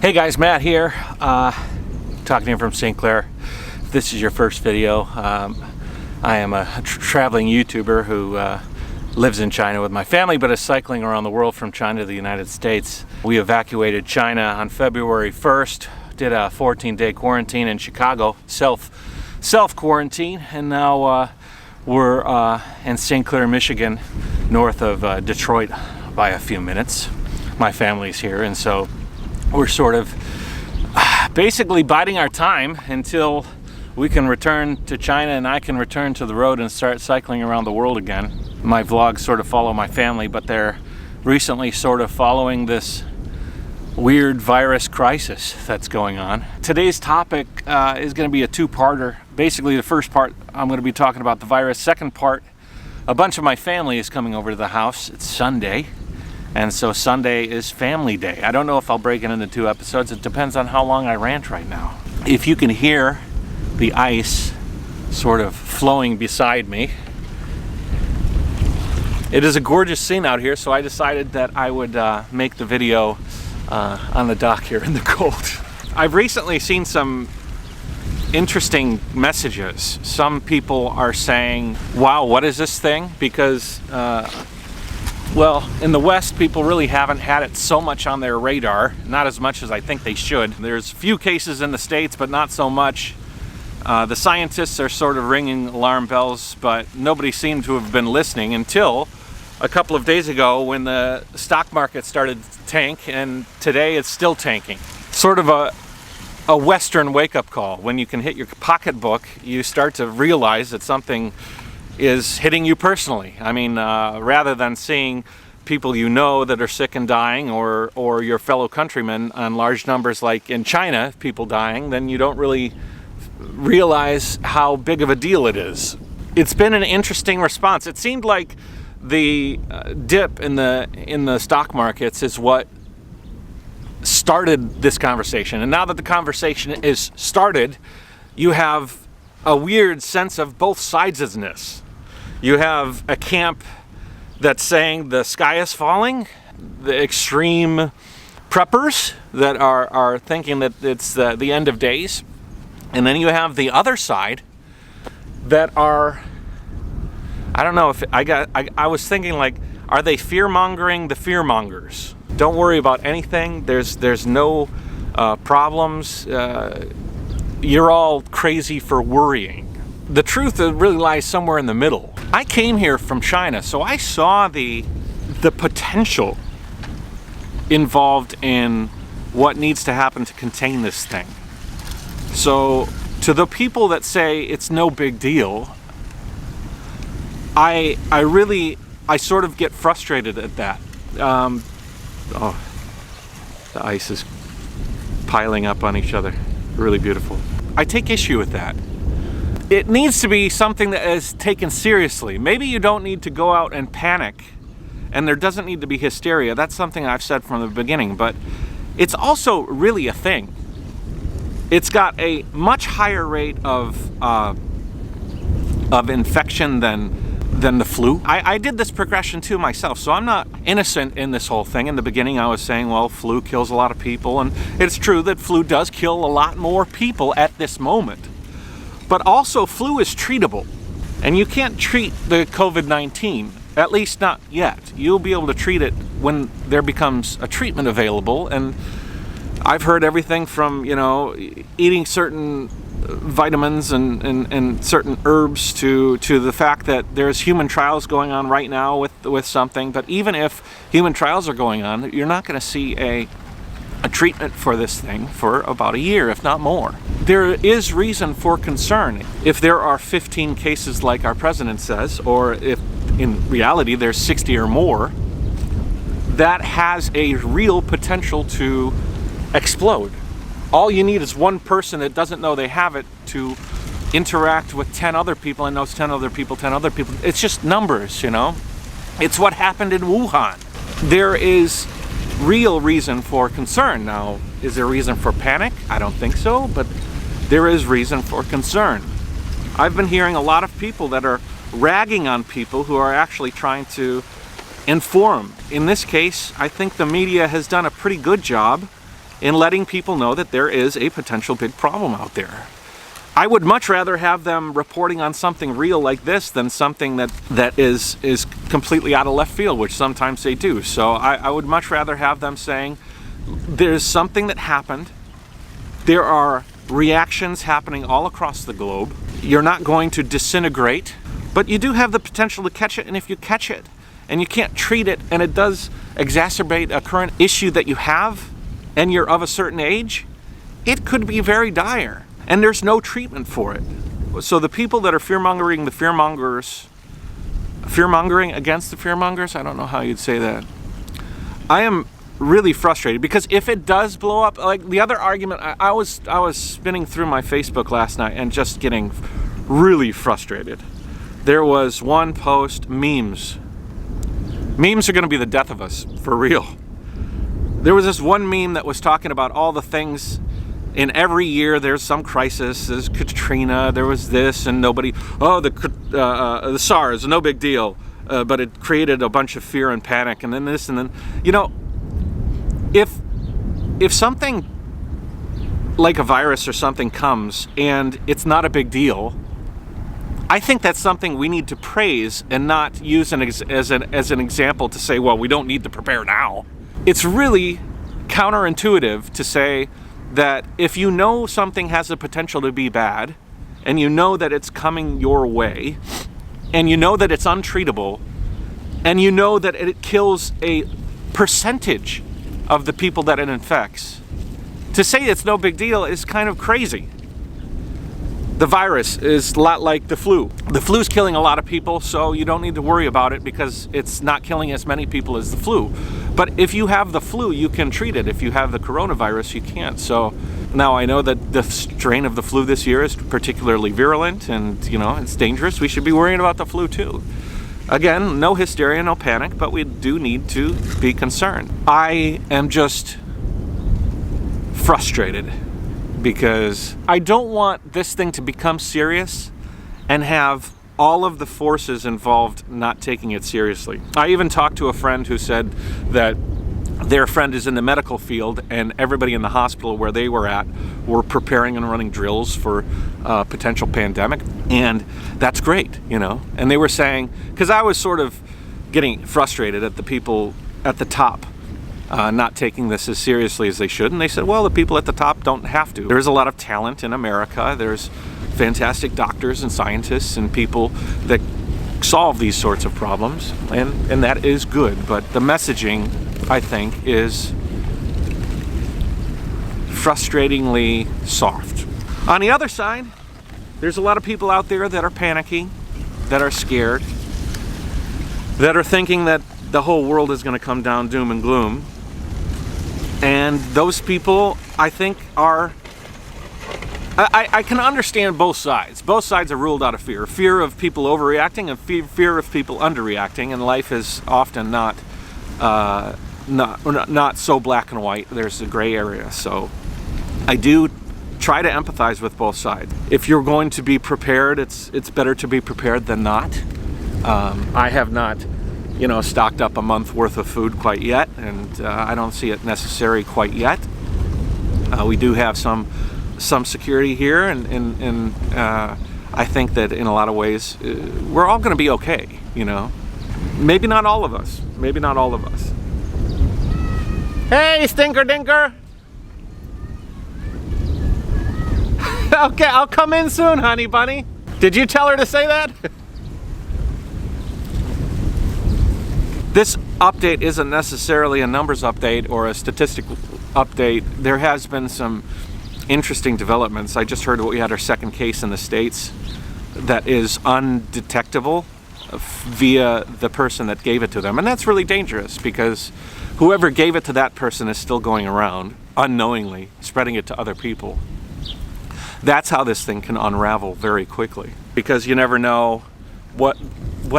Hey guys, Matt here, talking to you from Sinclair. If this is your first video, I am a traveling YouTuber who lives in China with my family, but is cycling around the world from China to the United States. We evacuated China on February 1st, did a 14-day quarantine in Chicago, self-quarantine, and now we're in Sinclair, Michigan, north of Detroit by a few minutes. My family's here, and so we're sort of basically biding our time until we can return to China and I can return to the road and start cycling around the world again. My vlogs sort of follow my family, but they're recently sort of following this weird virus crisis that's going on. Today's topic is going to be a two-parter. Basically, the first part, I'm going to be talking about the virus. Second part, a bunch of my family is coming over to the house. It's Sunday. And so Sunday is family day. I don't know if I'll break it into two episodes. It depends on how long I rant right now. If you can hear the ice sort of flowing beside me, it is a gorgeous scene out here, so I decided that I would make the video on the dock here in the cold. I've recently seen some interesting messages. Some people are saying, wow, what is this thing? Because well, in the West, people really haven't had it so much on their radar, not as much as I think they should. There's a few cases in the States, but not so much. The scientists are sort of ringing alarm bells, but nobody seemed to have been listening until a couple of days ago when the stock market started to tank, and today it's still tanking. Sort of a Western wake-up call. When you can hit your pocketbook, you start to realize that something is hitting you personally. I mean, rather than seeing people you know that are sick and dying, or your fellow countrymen on large numbers like in China, people dying, then you don't really realize how big of a deal it is. It's been an interesting response. It seemed like the dip in the stock markets is what started this conversation. And now that the conversation is started, you have a weird sense of both sides-isness. You have a camp that's saying the sky is falling, the extreme preppers that are thinking that it's the end of days, and then you have the other side that are, I don't know if I was thinking, like, are they fear-mongering the fear-mongers? Don't worry about anything. There's no problems. You're all crazy for worrying. The truth really lies somewhere in the middle. I came here from China, so I saw the potential involved in what needs to happen to contain this thing. So to the people that say it's no big deal, I sort of get frustrated at that. Oh, the ice is piling up on each other. Really beautiful. I take issue with that. It needs to be something that is taken seriously. Maybe you don't need to go out and panic, and there doesn't need to be hysteria. That's something I've said from the beginning, but it's also really a thing. It's got a much higher rate of infection than the flu. I did this progression too myself, so I'm not innocent in this whole thing. In the beginning I was saying, well, flu kills a lot of people, and it's true that flu does kill a lot more people at this moment. But also, flu is treatable, and you can't treat the COVID-19, at least not yet. You'll be able to treat it when there becomes a treatment available, and I've heard everything from, you know, eating certain vitamins and certain herbs to the fact that there's human trials going on right now with something. But even if human trials are going on, you're not going to see a treatment for this thing for about a year, if not more. There is reason for concern. If there are 15 cases like our president says, or if in reality there's 60 or more, that has a real potential to explode. All you need is one person that doesn't know they have it to interact with 10 other people, and those 10 other people, 10 other people. It's just numbers, you know? It's what happened in Wuhan. There is real reason for concern. Now, is there reason for panic? I don't think so, but there is reason for concern. I've been hearing a lot of people that are ragging on people who are actually trying to inform. In this case, I think the media has done a pretty good job in letting people know that there is a potential big problem out there. I would much rather have them reporting on something real like this than something that is completely out of left field, which sometimes they do. So I would much rather have them saying, there's something that happened. There are reactions happening all across the globe. You're not going to disintegrate, but you do have the potential to catch it. And if you catch it and you can't treat it, and it does exacerbate a current issue that you have, and you're of a certain age, it could be very dire. And there's no treatment for it. So the people that are fear-mongering the fear-mongers, fear-mongering against the fear-mongers, I don't know how you'd say that. I am really frustrated, because if it does blow up, like the other argument, I was spinning through my Facebook last night and just getting really frustrated. There was one post, memes. Memes are gonna be the death of us, for real. There was this one meme that was talking about all the things. In every year, there's some crisis. There's Katrina. There was this, and nobody. Oh, the SARS, no big deal, but it created a bunch of fear and panic, and then this, and then, you know, if something like a virus or something comes and it's not a big deal, I think that's something we need to praise and not use as an example to say, well, we don't need to prepare now. It's really counterintuitive to say that if you know something has the potential to be bad, and you know that it's coming your way, and you know that it's untreatable, and you know that it kills a percentage of the people that it infects, to say it's no big deal is kind of crazy. The virus is a lot like the flu. The flu's killing a lot of people, so you don't need to worry about it because it's not killing as many people as the flu. But if you have the flu, you can treat it. If you have the coronavirus, you can't. So now I know that the strain of the flu this year is particularly virulent, and you know, it's dangerous. We should be worrying about the flu too. Again, no hysteria, no panic, but we do need to be concerned. I am just frustrated because I don't want this thing to become serious and have all of the forces involved not taking it seriously. I even talked to a friend who said that their friend is in the medical field, and everybody in the hospital where they were at were preparing and running drills for a potential pandemic, and that's great, you know. And they were saying, because I was sort of getting frustrated at the people at the top not taking this as seriously as they should, and they said, well, the people at the top don't have to. There's a lot of talent in America. There's fantastic doctors and scientists and people that solve these sorts of problems, and that is good, but the messaging, I think, is frustratingly soft. On the other side, there's a lot of people out there that are panicking, that are scared, that are thinking that the whole world is going to come down doom and gloom. And those people, I think, are... I can understand both sides. Both sides are ruled out of fear. Fear of people overreacting and fear of people underreacting. And life is often not so black and white. There's a gray area. So I do try to empathize with both sides. If you're going to be prepared, it's better to be prepared than not. I have not, you know, stocked up a month worth of food quite yet, and I don't see it necessary quite yet. We do have some security here, and I think that in a lot of ways we're all going to be okay, you know. Maybe not all of us. Maybe not all of us. Hey, Stinker Dinker! Okay, I'll come in soon, honey bunny. Did you tell her to say that? This update isn't necessarily a numbers update or a statistical update. There has been some interesting developments. I just heard we had our second case in the States that is undetectable via the person that gave it to them. And that's really dangerous because whoever gave it to that person is still going around unknowingly spreading it to other people. That's how this thing can unravel very quickly, because you never know what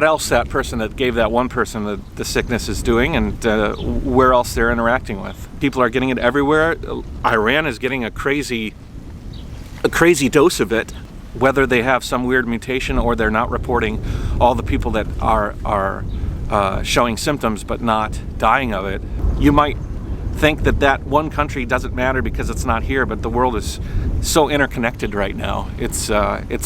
else that person that gave that one person the sickness is doing, and where else they're interacting with. People are getting it everywhere. Iran is getting a crazy dose of it, whether they have some weird mutation or they're not reporting all the people that are showing symptoms but not dying of it. You might think that that one country doesn't matter because it's not here, but the world is so interconnected right now. It's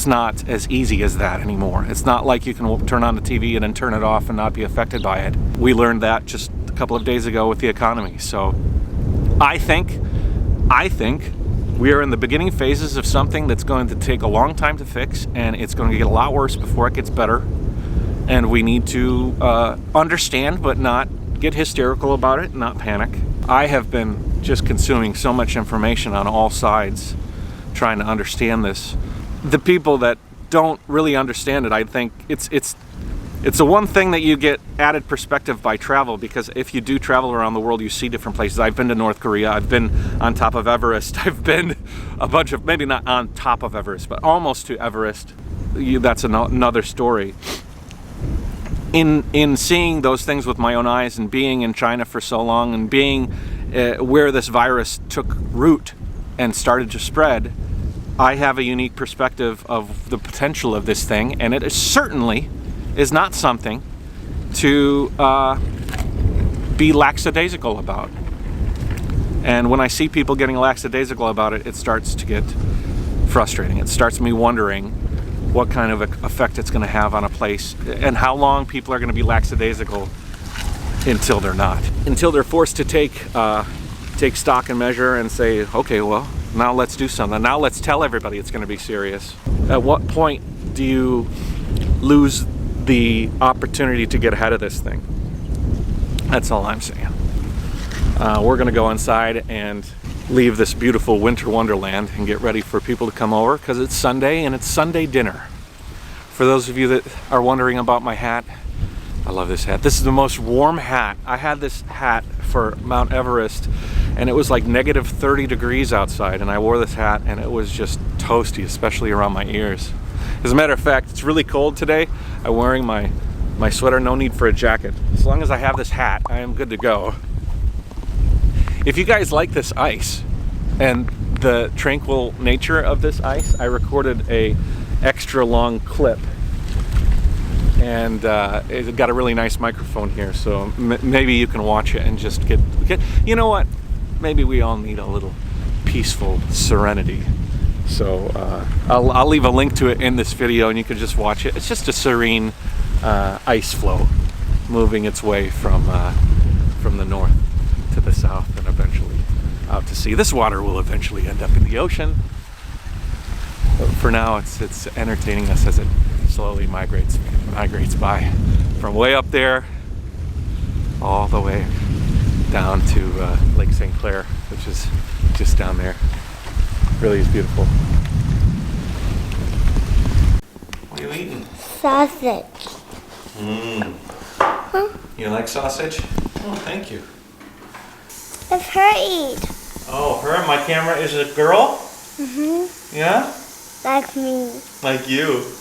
not as easy as that anymore. It's not like you can turn on the TV and then turn it off and not be affected by it. We learned that just a couple of days ago with the economy. So I think we are in the beginning phases of something that's going to take a long time to fix, and it's going to get a lot worse before it gets better. And we need to understand, but not get hysterical about it, not panic. I have been just consuming so much information on all sides, trying to understand this. The people that don't really understand it, I think it's the one thing that you get added perspective by travel, because if you do travel around the world, you see different places. I've been to North Korea, I've been on top of Everest, I've been a bunch of, maybe not on top of Everest, but almost to Everest. That's another story. In seeing those things with my own eyes, and being in China for so long, and being where this virus took root and started to spread, I have a unique perspective of the potential of this thing, and it certainly is not something to be lackadaisical about. And when I see people getting lackadaisical about it, it starts to get frustrating. It starts me wondering what kind of effect it's going to have on a place, and how long people are going to be lackadaisical until they're not. Until they're forced to take stock and measure and say, okay, well, now let's do something. Now let's tell everybody it's going to be serious. At what point do you lose the opportunity to get ahead of this thing? That's all I'm saying. We're going to go inside and leave this beautiful winter wonderland and get ready for people to come over, because it's Sunday and it's Sunday dinner. For those of you that are wondering about my hat, I love this hat. This is the most warm hat. I had this hat for Mount Everest, and it was like negative 30 degrees outside, and I wore this hat and it was just toasty, especially around my ears. As a matter of fact, it's really cold today. I'm wearing my sweater, no need for a jacket. As long as I have this hat, I am good to go. If you guys like this ice and the tranquil nature of this ice, I recorded a extra long clip, and it got a really nice microphone here, so maybe you can watch it and just get, you know what, maybe we all need a little peaceful serenity. So I'll leave a link to it in this video, and you can just watch it. It's just a serene ice flow moving its way from the north to the south, and eventually out to sea. This water will eventually end up in the ocean, but for now it's entertaining us as it slowly migrates by from way up there all the way down to Lake Sinclair, which is just down there. Really is beautiful. What are you eating? Sausage. Huh? You like sausage? Oh, thank you. If her eat. Oh, her? My camera is a girl? Mm-hmm. Yeah? Like me. Like you.